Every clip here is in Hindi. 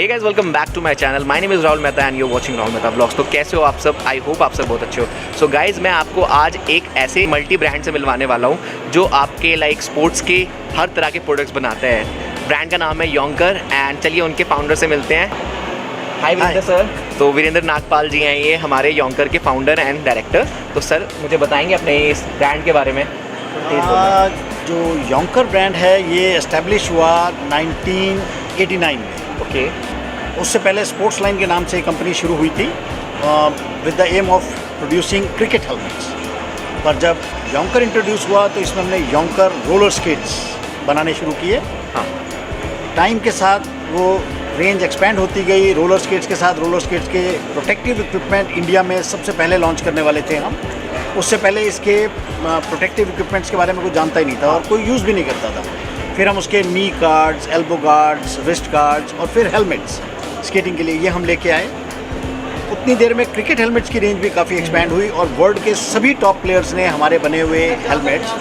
Hey guys, welcome back to my channel. My name is Rahul Mehta and you watching Rahul Mehta vlogs. तो कैसे हो आप सब? आई होप आप सब बहुत अच्छे हो। सो गाइस, मैं आपको आज एक ऐसे मल्टी ब्रांड से मिलवाने वाला हूँ जो आपके लाइक स्पोर्ट्स के हर तरह के प्रोडक्ट्स बनाते हैं। ब्रांड का नाम है योंकर एंड चलिए उनके फाउंडर से मिलते हैं। हाय वीरेंद्र सर। तो वीरेंद्र नागपाल जी हैं, ये हमारे योंकर के फाउंडर एंड डायरेक्टर। तो सर मुझे बताएंगे अपने इस ब्रांड के बारे में? जो योंकर ब्रांड है ये एस्टेब्लिश हुआ 1989 में। ओके। उससे पहले स्पोर्ट्स लाइन के नाम से कंपनी शुरू हुई थी with the aim of producing cricket helmets. पर जब योंकर इंट्रोड्यूस हुआ तो इसमें हमने योंकर रोलर स्केट्स बनाने शुरू किए। हाँ। टाइम के साथ वो रेंज एक्सपेंड होती गई। रोलर स्केट्स के साथ रोलर स्केट्स के प्रोटेक्टिव इक्विपमेंट इंडिया में सबसे पहले लॉन्च करने वाले थे हम। उससे पहले इसके प्रोटेक्टिव इक्विपमेंट्स के बारे में कोई जानता ही नहीं था और कोई यूज़ भी नहीं करता था। फिर हम उसके knee guards, elbow guards, wrist guards और फिर हेलमेट्स स्केटिंग के लिए ये हम लेके आए। उतनी देर में क्रिकेट हेलमेट्स की रेंज भी काफ़ी एक्सपैंड हुई और वर्ल्ड के सभी टॉप प्लेयर्स ने हमारे बने हुए हेलमेट्स।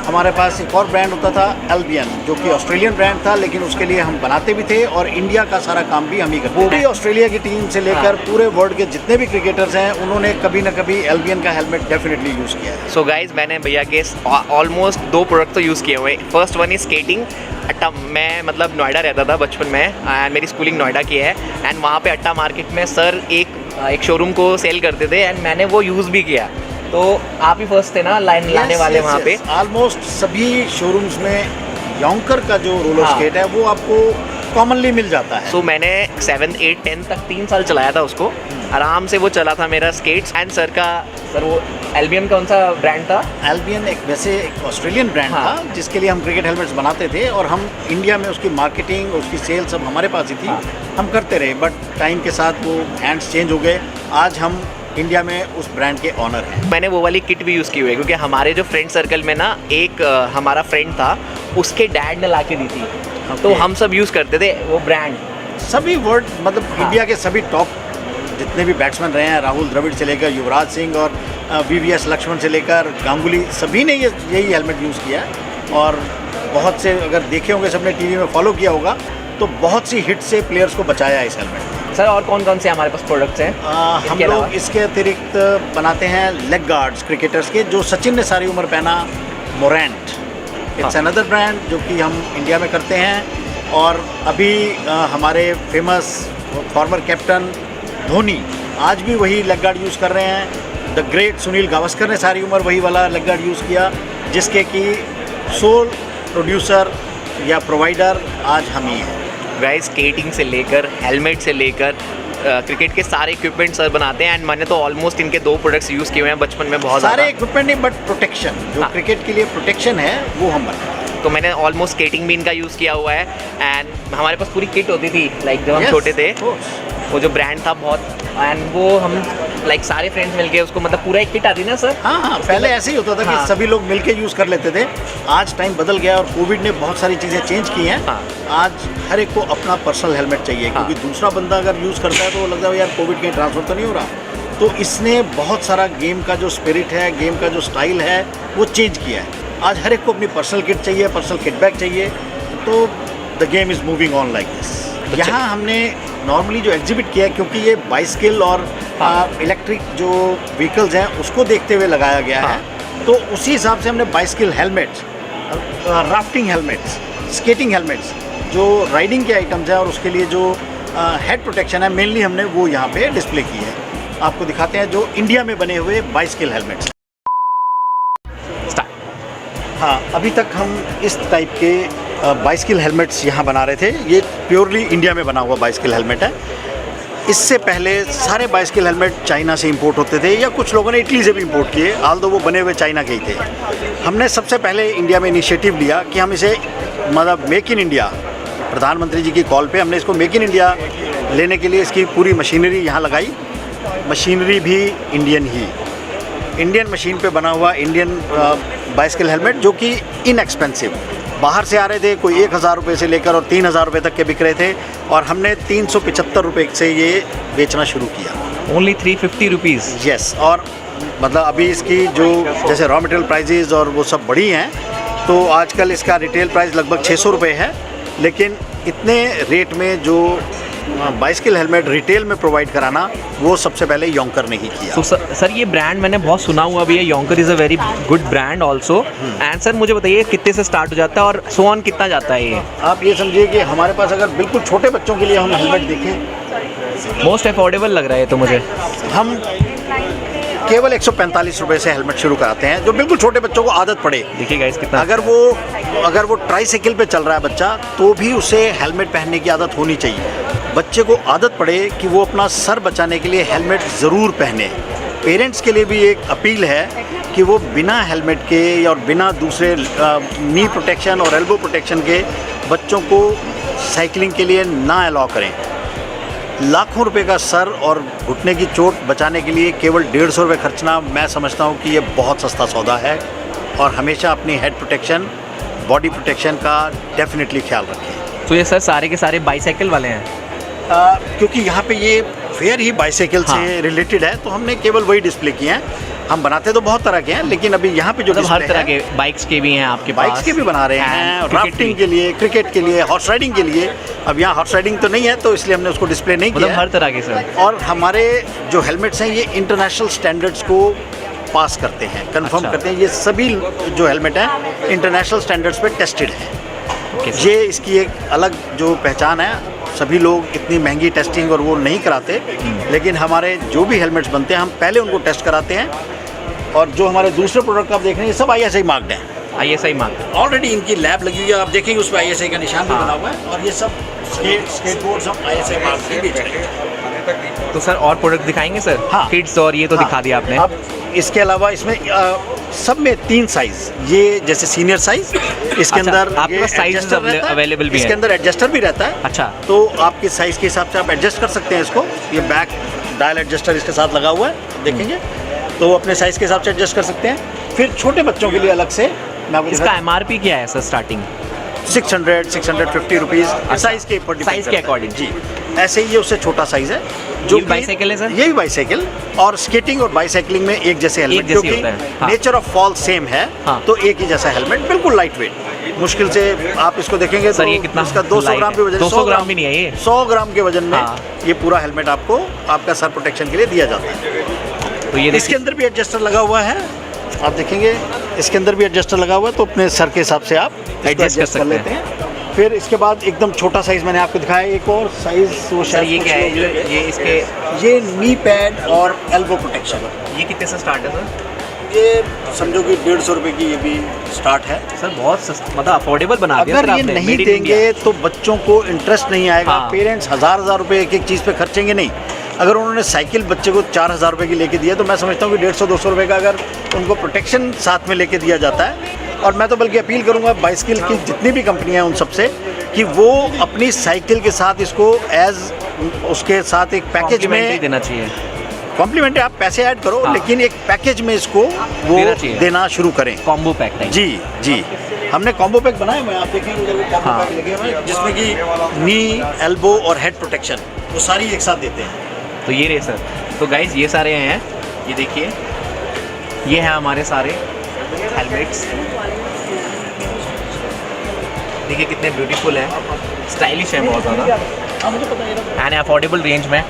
हमारे पास एक और ब्रांड होता था एल्बियन, जो कि ऑस्ट्रेलियन ब्रांड था, लेकिन उसके लिए हम बनाते भी थे और इंडिया का सारा काम भी हम ही करते थे। पूरी ऑस्ट्रेलिया की टीम से लेकर पूरे वर्ल्ड के जितने भी क्रिकेटर्स हैं उन्होंने कभी ना कभी एल्बियन का हेलमेट डेफिनेटली यूज़ किया है। सो गाइज, मैंने भैया के ऑलमोस्ट 2 प्रोडक्ट तो यूज़ किए हुए। First one is skating. अट्टा, मैं मतलब नोएडा रहता था बचपन में एंड मेरी स्कूलिंग नोएडा की है एंड वहाँ पे अट्टा मार्केट में सर एक शोरूम को सेल करते थे एंड मैंने वो यूज़ भी किया। तो आप ही फर्स्ट थे ना लाने वाले वहाँ पे? ऑलमोस्ट सभी शोरूम्स में योंकर का जो रोलर स्केट है वो आपको कॉमनली मिल जाता है। सो मैंने 7, 8, 10 तक 3 साल चलाया था उसको। आराम से वो चला था मेरा स्केट्स। एंड सर वो एल्बियन कौन सा ब्रांड था? एल्बियन वैसे एक ऑस्ट्रेलियन ब्रांड था जिसके लिए हम क्रिकेट हेलमेट्स बनाते थे और हम इंडिया में उसकी मार्केटिंग, उसकी सेल सब हमारे पास ही थी। हम करते रहे, बट टाइम के साथ वो हैंड्स चेंज हो गए। आज हम इंडिया में उस ब्रांड के ऑनर हैं। मैंने वो वाली किट भी यूज़ की हुई है क्योंकि हमारे जो फ्रेंड सर्कल में ना एक हमारा फ्रेंड था, उसके डैड ने ला के दी थी। तो हम सब यूज़ करते थे वो ब्रांड। सभी वर्ल्ड मतलब इंडिया के सभी टॉप जितने भी बैट्समैन रहे हैं, राहुल द्रविड़ से लेकर युवराज सिंह और VVS लक्ष्मण से लेकर गांगुली, सभी ने यही हेलमेट यूज़ किया है। और बहुत से अगर देखे होंगे, सबने टीवी में फॉलो किया होगा, तो बहुत सी हिट से प्लेयर्स को बचाया है इस हेलमेट ने। सर और कौन कौन से हमारे पास प्रोडक्ट्स हैं? हम लोग इसके अतिरिक्त बनाते हैं लेग गार्ड्स क्रिकेटर्स के, जो सचिन ने सारी उम्र पहना। मोरेंट इट्स अनदर ब्रांड जो कि हम इंडिया में करते हैं। और अभी हमारे फेमस फॉर्मर कैप्टन धोनी आज भी वही लेग गार्ड यूज़ कर रहे हैं। द ग्रेट सुनील गावस्कर ने सारी उम्र वही वाला लेग गार्ड यूज़ किया, जिसके कि सोल प्रोड्यूसर या प्रोवाइडर आज हम ही हैं। गाइस, स्केटिंग से लेकर हेलमेट से लेकर क्रिकेट के सारे इक्विपमेंट सर बनाते हैं एंड मैंने तो ऑलमोस्ट इनके 2 प्रोडक्ट्स यूज़ किए हुए हैं बचपन में बहुत सारे इक्विपमेंट नहीं, बट प्रोटेक्शन जो क्रिकेट के लिए प्रोटेक्शन है वो हम बनाते हैं। तो मैंने ऑलमोस्ट स्केटिंग भी इनका यूज़ किया हुआ है एंड हमारे पास पूरी किट होती थी लाइक जब हम छोटे थे। वो जो ब्रांड था बहुत, एंड वो हम लाइक सारे फ्रेंड्स मिलके उसको मतलब पूरा एक किट आती ना सर। हाँ, पहले ऐसे ही होता था कि सभी लोग मिलके यूज़ कर लेते थे। आज टाइम बदल गया और कोविड ने बहुत सारी चीज़ें चेंज की हैं। आज हर एक को अपना पर्सनल हेलमेट चाहिए, क्योंकि दूसरा बंदा अगर यूज़ करता है तो लगता है यार कोविड कहीं ट्रांसफर तो नहीं हो रहा। तो इसने बहुत सारा गेम का जो स्पिरिट है, गेम का जो स्टाइल है, वो चेंज किया है। आज हर एक को अपनी पर्सनल किट चाहिए, पर्सनल किट बैग चाहिए। तो the game is moving on like this. यहाँ हमने नॉर्मली जो एग्जिबिट किया है, क्योंकि ये बाइसिकल और इलेक्ट्रिक जो व्हीकल्स हैं उसको देखते हुए लगाया गया है, तो उसी हिसाब से हमने bicycle helmets, rafting helmets, skating helmets, जो राइडिंग के आइटम्स हैं और उसके लिए जो हेड प्रोटेक्शन है, मेनली हमने वो यहाँ पे डिस्प्ले की है। आपको दिखाते हैं जो इंडिया में बने हुए बाइसिकल हेलमेट्स। हाँ, अभी तक हम इस टाइप के बाइसिकल हेलमेट्स यहाँ बना रहे थे। ये प्योरली इंडिया में बना हुआ बाइसिकल हेलमेट है। इससे पहले सारे बाइसिकल हेलमेट चाइना से इंपोर्ट होते थे या कुछ लोगों ने इटली से भी इंपोर्ट किए, ऑल्दो वो बने हुए चाइना के ही थे। हमने सबसे पहले इंडिया में इनिशिएटिव लिया कि हम इसे मतलब मेक इन इंडिया, प्रधानमंत्री जी की कॉल पे हमने इसको मेक इन इंडिया लेने के लिए इसकी पूरी मशीनरी यहाँ लगाई। मशीनरी भी इंडियन मशीन पे बना हुआ इंडियन बाइसिकल हेलमेट, जो कि इनएक्सपेंसिव बाहर से आ रहे थे। कोई 1000 रुपये से लेकर और 3000 रुपये तक के बिक रहे थे और हमने 375 रुपये से ये बेचना शुरू किया। Only 350 rupees? यस। और मतलब अभी इसकी जो जैसे रॉ मटेरियल प्राइजेज़ और वो सब बढ़ी हैं, तो आजकल इसका रिटेल प्राइस लगभग 600 रुपये है, लेकिन इतने रेट में जो बाइसिकल हेलमेट रिटेल में प्रोवाइड कराना वो सबसे पहले योंकर ने ही किया। तो सर ये ब्रांड मैंने बहुत सुना हुआ भी है, योंकर is a very good brand also. And sir मुझे बताइए कितने से स्टार्ट हो जाता है और सो ऑन कितना जाता है ये? आप ये समझिए कि हमारे पास अगर बिल्कुल छोटे बच्चों के लिए हम हेलमेट देखें, मोस्ट अफोर्डेबल लग रहा है तो मुझे। हम केवल 145 रुपये से हेलमेट शुरू कराते हैं, जो बिल्कुल छोटे बच्चों को आदत पड़े। देखिए गाइस कितना, अगर वो ट्राईसाइकिल पे चल रहा है बच्चा, तो भी उसे हेलमेट पहनने की आदत होनी चाहिए। बच्चे को आदत पड़े कि वो अपना सर बचाने के लिए हेलमेट ज़रूर पहने। पेरेंट्स के लिए भी एक अपील है कि वो बिना हेलमेट के और बिना दूसरे नी प्रोटेक्शन और एल्बो प्रोटेक्शन के बच्चों को साइकिलिंग के लिए ना अलाउ करें। लाखों रुपए का सर और घुटने की चोट बचाने के लिए केवल 150 रुपये खर्चना, मैं समझता हूँ कि ये बहुत सस्ता सौदा है। और हमेशा अपनी हेड प्रोटेक्शन, बॉडी प्रोटेक्शन का डेफिनेटली ख्याल रखें। तो ये सर सारे के सारे बाईसाइकिल वाले हैं? क्योंकि यहाँ पे ये फेयर ही बाईसाइकिल से रिलेटेड है, तो हमने केवल वही डिस्प्ले किए हैं। हम बनाते तो बहुत तरह के हैं, लेकिन अभी यहाँ पे जो मतलब हर तरह के बाइक्स के भी हैं आपके पास? बाइक्स के भी बना रहे हैं, राफ्टिंग के लिए, क्रिकेट के लिए, हॉर्स राइडिंग के लिए। अब यहाँ हॉर्स राइडिंग तो नहीं है, तो इसलिए हमने उसको डिस्प्ले नहीं किया। मतलब हर तरह के सर। और हमारे जो हेलमेट्स हैं ये इंटरनेशनल स्टैंडर्ड्स को पास करते हैं, कंफर्म करते हैं। ये सभी जो हेलमेट हैं इंटरनेशनल स्टैंडर्ड्स पे टेस्टेड हैं। ये इसकी एक अलग जो पहचान है। सभी लोग इतनी महंगी टेस्टिंग और वो नहीं कराते, लेकिन हमारे जो भी हेलमेट्स बनते हैं हम पहले उनको टेस्ट कराते हैं। और जो हमारे दूसरे प्रोडक्ट आप देख रहे हैं ये सब ISI मार्क्ड हैं। ISI मार्क ऑलरेडी इनकी लैब लगी हुई है, आप देखेंगे उस पर ISI का निशान भी बना हुआ है। और ये सब स्केटबोर्ड्स हम ISI मार्क भी बेच रहे हैं। तो सर और प्रोडक्ट दिखाएंगे सर? हाँ, किड्स और ये तो दिखा दिया आपने। अब इसके अलावा इसमें सब में 3 साइज, ये जैसे सीनियर साइज, इसके अंदर आपके पास साइज अवेलेबल भी है? इसके अंदर एडजस्टर भी रहता है। अच्छा, तो आपके साइज के हिसाब से आप एडजस्ट कर सकते हैं इसको। ये बैक डायल एडजस्टर इसके साथ लगा हुआ है, देखेंगे तो अपने साइज के हिसाब से एडजस्ट कर सकते हैं। फिर छोटे बच्चों के लिए अलग से इसका MRP क्या है सर स्टार्टिंग? 650 रुपीज़ साइज के ऊपर, साइज के अकॉर्डिंग जी। ऐसे ही ये उससे छोटा साइज है जो बाइसाइकिल है सर। ये भी बाइसाइकिल और स्केटिंग और बाइसाइकिलिंग में एक जैसे हेलमेट, क्योंकि नेचर ऑफ फॉल सेम है। तो एक ही जैसा हेलमेट, बिल्कुल लाइट वेट। मुश्किल से आप इसको देखेंगे सर, तो ये कितना इसका 200 ग्राम के वजन, 200 ग्राम भी नहीं है ये, 100 ग्राम के वजन में ये पूरा हेलमेट आपको आपका सर प्रोटेक्शन के लिए दिया जाता है। तो ये इसके अंदर भी एडजस्टर लगा हुआ है, आप देखेंगे इसके अंदर भी एडजस्टर लगा हुआ है, तो अपने सर के हिसाब से आप एडजस्ट कर लेते हैं। फिर इसके बाद एकदम छोटा साइज मैंने आपको दिखाया, एक और साइज वो शायद ये क्या है? ये इसके ये नी पैड और एल्बो प्रोटेक्शन। ये कितने से स्टार्ट है सर? ये समझो कि 150 रुपये की ये भी स्टार्ट है सर। बहुत सस्ता, मतलब अफोर्डेबल बना दिया। अगर ये नहीं देंगे तो बच्चों को इंटरेस्ट नहीं आएगा। पेरेंट्स हज़ार रुपये एक चीज़ पे खर्चेंगे नहीं। अगर उन्होंने साइकिल बच्चे को 4000 रुपये की लेके दिया, तो मैं समझता हूँ कि 150-200 रुपये का अगर उनको प्रोटेक्शन साथ में लेके दिया जाता है। और मैं तो बल्कि अपील करूँगा बाइसिकल की जितनी भी कंपनियाँ हैं उन सबसे कि वो अपनी साइकिल के साथ इसको उसके साथ एक पैकेज में देना चाहिए। कॉम्प्लीमेंट्री आप पैसे ऐड करो, लेकिन एक पैकेज में इसको वो देना शुरू करें। Combo pack type. जी, हमने कॉम्बो पैक बनाए हुए हैं, आप देखेंगे उधर वो कॉम्बो पैक लगे हुए हैं, जिसमें कि नी, एल्बो और हेड प्रोटेक्शन वो सारी एक साथ देते हैं। तो ये रहे सर। तो गाइज ये सारे हैं, ये देखिए, ये हैं हमारे सारे हेलमेट्स। देखिए कितने ब्यूटीफुल हैं, स्टाइलिश हैं बहुत ज़्यादा, एंड अफोर्डेबल रेंज में।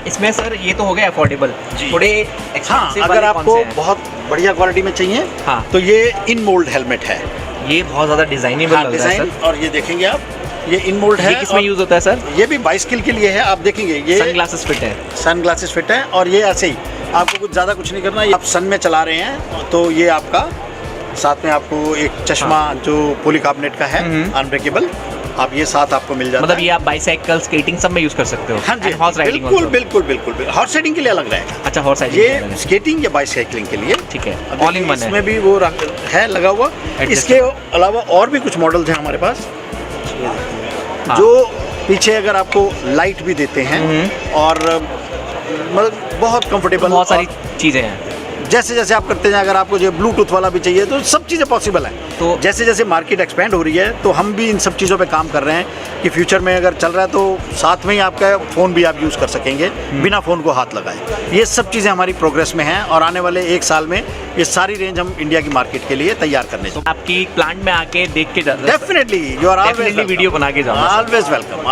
इसमें सर ये तो हो गया अफोर्डेबल, थोड़े एक्सपेंसिव। अगर आपको बहुत बढ़िया क्वालिटी में चाहिए तो ये इन मोल्ड हेलमेट है। ये बहुत ज़्यादा डिजाइनेबल लग रहा है सर। और ये देखेंगे आप, ये इन मोल्ड है। ये किसमें यूज़ होता है सर? ये भी बाइसिकल के लिए है। आप देखेंगे ये सनग्लासेस फिट है। सनग्लासेस फिट है, और ये ऐसे ही आपको कुछ ज़्यादा कुछ नहीं करना। आप सन में चला रहे हैं तो ये आपका साथ में आपको एक चश्मा जो पॉलीकार्बोनेट का है, अनब्रेकेबल, आप ये साथ आपको मिल जाता है। मतलब ये आप बाइसाइकिल, स्केटिंग सब में यूज़ कर सकते हो? हाँ जी, हॉर्स राइडिंग बिल्कुल। हॉर्स राइडिंग के लिए अलग रहेगा। अच्छा, हॉर्स राइडिंग, ये स्केटिंग या बाइसाइक्लिंग के लिए ठीक है। ऑल इन वन है। इसमें भी वो है लगा हुआ। इसके अलावा और भी कुछ मॉडल्स हैं हमारे पास, जो पीछे अगर आपको लाइट भी देते हैं और मतलब बहुत कंफर्टेबल, बहुत सारी चीज़ें हैं। जैसे जैसे आप करते हैं, अगर आपको जो ब्लूटूथ वाला भी चाहिए तो सब चीज़ें पॉसिबल हैं। तो जैसे जैसे मार्केट एक्सपेंड हो रही है तो हम भी इन सब चीज़ों पे काम कर रहे हैं कि फ्यूचर में अगर चल रहा है तो साथ में ही आपका फ़ोन भी आप यूज़ कर सकेंगे बिना फ़ोन को हाथ लगाए। ये सब चीज़ें हमारी प्रोग्रेस में हैं और आने वाले 1 साल में ये सारी रेंज हम इंडिया की मार्केट के लिए तैयार करने तो आपकी प्लांट में आके देख के जाते हैं। Definitely, you are always video बना के जाओ। Always welcome.